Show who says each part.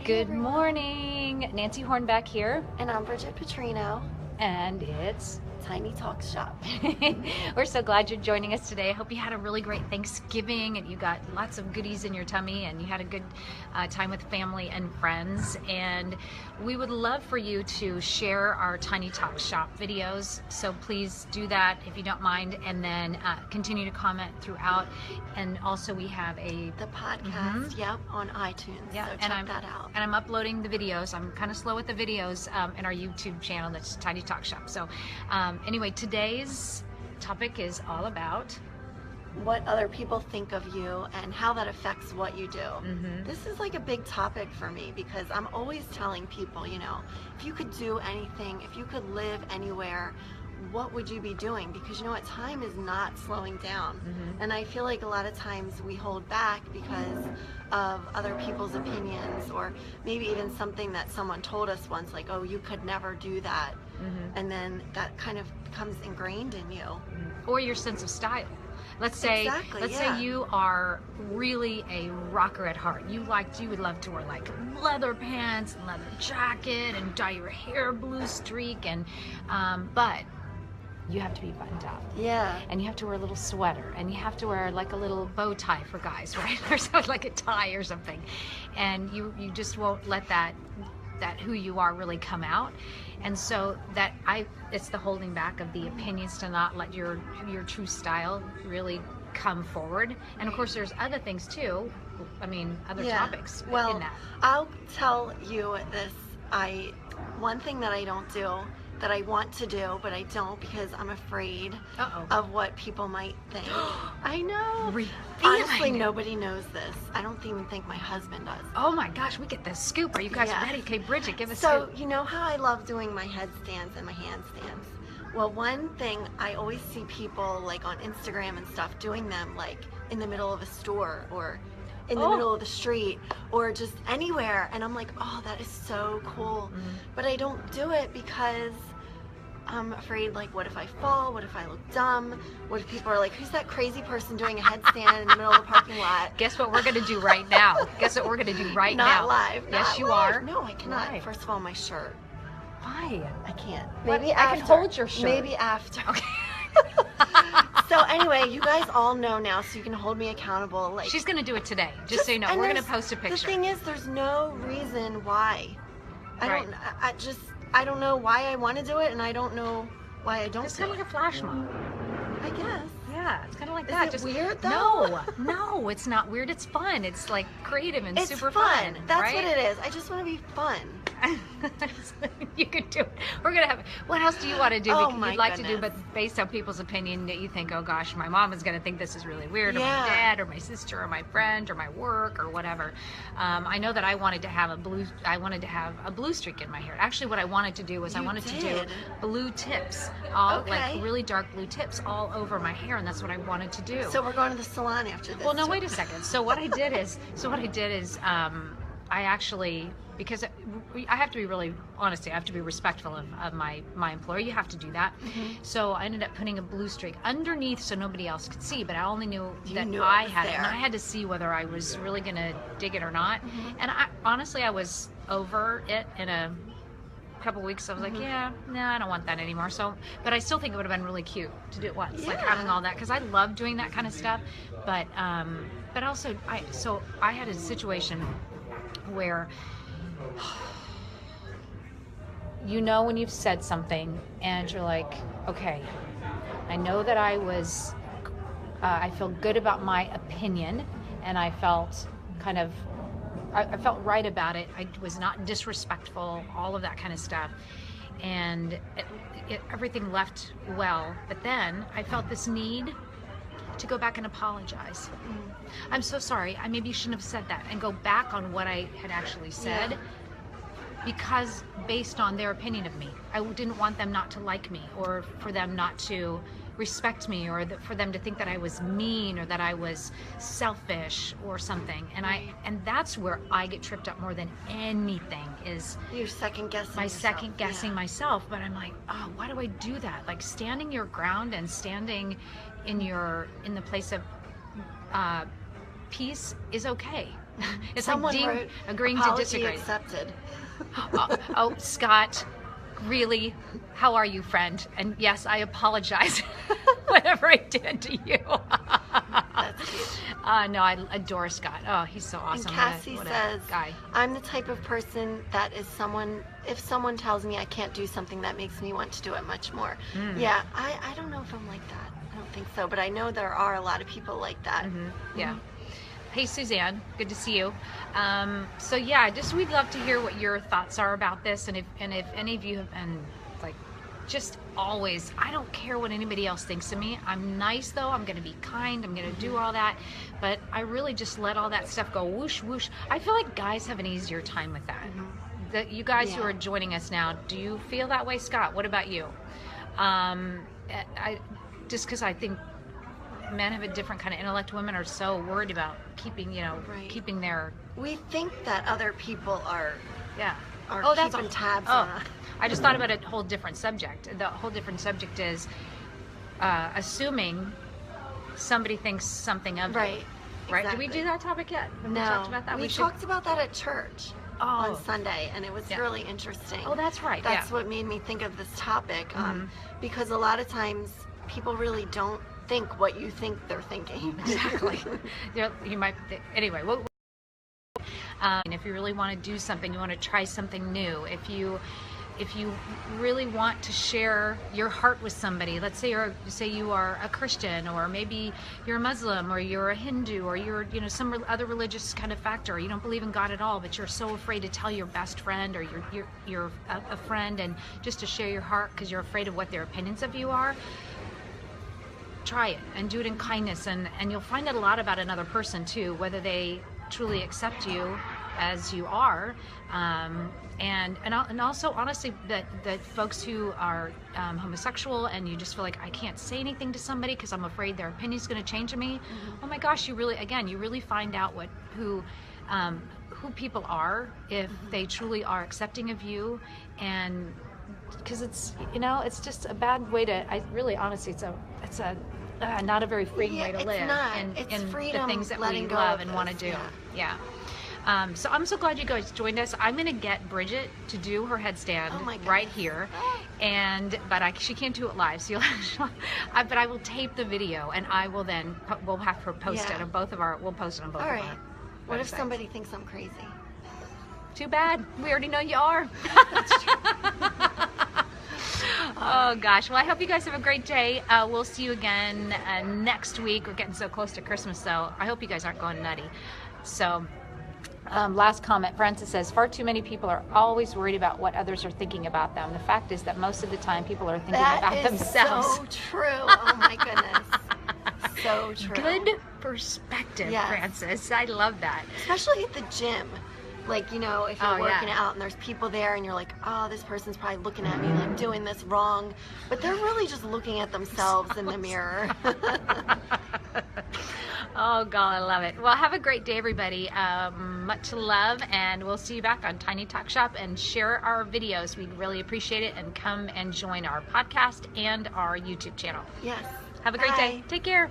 Speaker 1: Good morning. Nancy Hornback here.
Speaker 2: And I'm Bridget Petrino.
Speaker 1: And it's
Speaker 2: Tiny Talk Shop.
Speaker 1: We're so glad you're joining us today. I hope you had a really great Thanksgiving and you got lots of goodies in your tummy and you had a good time with family and friends. And we would love for you to share our Tiny Talk Shop videos. So please do that if you don't mind, and then continue to comment throughout. And also we have the
Speaker 2: podcast, yep, on iTunes.
Speaker 1: Yeah,
Speaker 2: so check that out.
Speaker 1: And I'm uploading the videos. I'm kind of slow with the videos in our YouTube channel. That's Tiny Talk Shop. So anyway, today's topic is all about
Speaker 2: what other people think of you and how that affects what you do. This is like a big topic for me because I'm always telling people, you know, if you could do anything, if you could live anywhere, what would you be doing? Because you know what, time is not slowing down. And I feel like a lot of times we hold back because of other people's opinions, or maybe even something that someone told us once, like, oh, you could never do that. And then that kind of becomes ingrained in you.
Speaker 1: Or your sense of style. Let's say you are really a rocker at heart. You would love to wear like leather pants and leather jacket and dye your hair blue streak, and but you have to be buttoned up.
Speaker 2: Yeah.
Speaker 1: And you have to wear a little sweater, and you have to wear like a little bow tie for guys, right? Or something like a tie or something. And you just won't let that who you are really come out. And so it's the holding back of the opinions to not let your true style really come forward. And of course there's other things too. I mean, other topics in that.
Speaker 2: I'll tell you this. One thing that I don't do, that I want to do, but I don't because I'm afraid of what people might think. I know. Honestly, nobody knows this. I don't even think my husband does.
Speaker 1: Oh my gosh, we get the scoop. Are you guys ready? Okay, Bridget, give us a
Speaker 2: scoop.
Speaker 1: scoop.
Speaker 2: So, you know how I love doing my headstands and my handstands? Well, one thing, I always see people like on Instagram and stuff doing them like in the middle of a store or in the middle of the street or just anywhere, and I'm like, oh, that is so cool. But I don't do it because I'm afraid, like, what if I fall? What if I look dumb? What if people are like, who's that crazy person doing a headstand in the middle of the parking lot?
Speaker 1: Guess what we're going to do right now? Guess what we're going to do right now?
Speaker 2: Not live.
Speaker 1: Yes, you are.
Speaker 2: No, I cannot.
Speaker 1: Live.
Speaker 2: First of all, my shirt.
Speaker 1: Why?
Speaker 2: I can't.
Speaker 1: Maybe after. I can hold your shirt.
Speaker 2: Maybe after. Okay. So anyway, you guys all know now, so you can hold me accountable. Like,
Speaker 1: she's going to do it today, just so you know. We're going to post a picture.
Speaker 2: The thing is, there's no reason why. I don't know why I want to do it, and I don't know why I don't.
Speaker 1: It's kind of like a flash mob,
Speaker 2: I guess.
Speaker 1: Yeah, it's kind of like that.
Speaker 2: Is it weird though?
Speaker 1: No, it's not weird. It's fun. It's like creative and super
Speaker 2: fun. That's
Speaker 1: right?
Speaker 2: what it is. I just want to be fun.
Speaker 1: You could do it. We're gonna have. What else do you want to do?
Speaker 2: Oh,
Speaker 1: you'd like to do, but based on people's opinion, that you think, oh gosh, my mom is gonna think this is really weird, or my dad, or my sister, or my friend, or my work, or whatever. I know that I wanted to have a blue streak in my hair. Actually, what I wanted to do was I wanted to do blue tips, like really dark blue tips all over my hair, and that's what I wanted to do.
Speaker 2: So we're going to the salon after this.
Speaker 1: Well, no, wait a second. So what I did is, I actually, because I have to be really honest, I have to be respectful of my employer. You have to do that. So I ended up putting a blue streak underneath so nobody else could see, but I only knew that I had it, and I had to see whether I was really going to dig it or not. And honestly, I was over it in a couple weeks. I was like, yeah, no, I don't want that anymore. So, but I still think it would have been really cute to do it once, like having all that, because I love doing that kind of stuff. But also, I had a situation where, you know, when you've said something and you're like, okay, I know that I feel good about my opinion, and I felt I felt right about it. I was not disrespectful, all of that kind of stuff, and everything left well. But then I felt this need to go back and apologize. I'm so sorry. Maybe you shouldn't have said that, and go back on what I had actually said, because based on their opinion of me, I didn't want them not to like me, or for them not to respect me, or for them to think that I was mean, or that I was selfish or something. And that's where I get tripped up more than anything, is
Speaker 2: you're second guessing
Speaker 1: myself. But I'm like, oh, why do I do that? Like, standing your ground and standing in the place of peace is okay. It's
Speaker 2: Someone
Speaker 1: like
Speaker 2: wrote,
Speaker 1: agreeing to
Speaker 2: apology
Speaker 1: disagree.
Speaker 2: accepted.
Speaker 1: Oh, Scott, really? How are you, friend? And yes, I apologize whatever I did to you.
Speaker 2: That's cute.
Speaker 1: No, I adore Scott. Oh, he's so awesome.
Speaker 2: And Cassie
Speaker 1: what a
Speaker 2: says,
Speaker 1: guy.
Speaker 2: I'm the type of person that is someone, if someone tells me I can't do something, that makes me want to do it much more. Yeah, I don't know if I'm like that. I don't think so, but I know there are a lot of people like that.
Speaker 1: Yeah. Hey, Suzanne, good to see you. So yeah, we'd love to hear what your thoughts are about this, and if any of you have been like, just always, I don't care what anybody else thinks of me. I'm nice though. I'm going to be kind. I'm going to do all that, but I really just let all that stuff go whoosh whoosh. I feel like guys have an easier time with that. That you guys who are joining us now, do you feel that way, Scott? What about you? Just because I think men have a different kind of intellect. Women are so worried about keeping, keeping their.
Speaker 2: We think that other people are keeping tabs on us.
Speaker 1: I just thought about a whole different subject. The whole different subject is assuming somebody thinks something of you. Right.
Speaker 2: Exactly.
Speaker 1: Did we do that topic yet? Have we talked about that?
Speaker 2: We talked about that at church on Sunday, and it was really interesting.
Speaker 1: Oh, that's right.
Speaker 2: That's what made me think of this topic, because a lot of times people really don't think what you think they're thinking.
Speaker 1: Exactly. You might. Anyway. And if you really want to do something, you want to try something new. If you really want to share your heart with somebody, let's say you are a Christian, or maybe you're a Muslim, or you're a Hindu, or you're some other religious kind of factor. You don't believe in God at all, but you're so afraid to tell your best friend, or you're a friend, and just to share your heart because you're afraid of what their opinions of you are. Try it and do it in kindness, and you'll find out a lot about another person too, whether they truly accept you as you are, and also honestly that folks who are homosexual, and you just feel like I can't say anything to somebody because I'm afraid their opinion's going to change me. Oh my gosh, you really find out who people are if they truly are accepting of you, and because it's just a bad way to. Honestly, it's a not a very freeing way to live.
Speaker 2: It's freedom,
Speaker 1: the things that we
Speaker 2: letting go
Speaker 1: love
Speaker 2: of
Speaker 1: and
Speaker 2: this.
Speaker 1: want to do. Yeah. So I'm so glad you guys joined us. I'm going to get Bridget to do her headstand right here, but she can't do it live. So but I will tape the video, and I will then we'll have her post it on both of our. We'll post it on both of our.
Speaker 2: What if somebody thinks I'm crazy?
Speaker 1: Too bad. We already know you are.
Speaker 2: That's true.
Speaker 1: Oh gosh. Well, I hope you guys have a great day. We'll see you again next week. We're getting so close to Christmas, so I hope you guys aren't going nutty. So. Last comment, Francis says, far too many people are always worried about what others are thinking about them. The fact is that most of the time people are thinking about themselves.
Speaker 2: So true. Oh my goodness. So true.
Speaker 1: Good perspective, Francis. I love that.
Speaker 2: Especially at the gym. Like, if you're working out and there's people there and you're like, oh, this person's probably looking at me like doing this wrong. But they're really just looking at themselves in the mirror.
Speaker 1: Oh, God, I love it. Well, have a great day, everybody. Much love, and we'll see you back on Tiny Talk Shop, and share our videos. We really appreciate it, and come and join our podcast and our YouTube channel.
Speaker 2: Yes.
Speaker 1: Have a great day. Take care.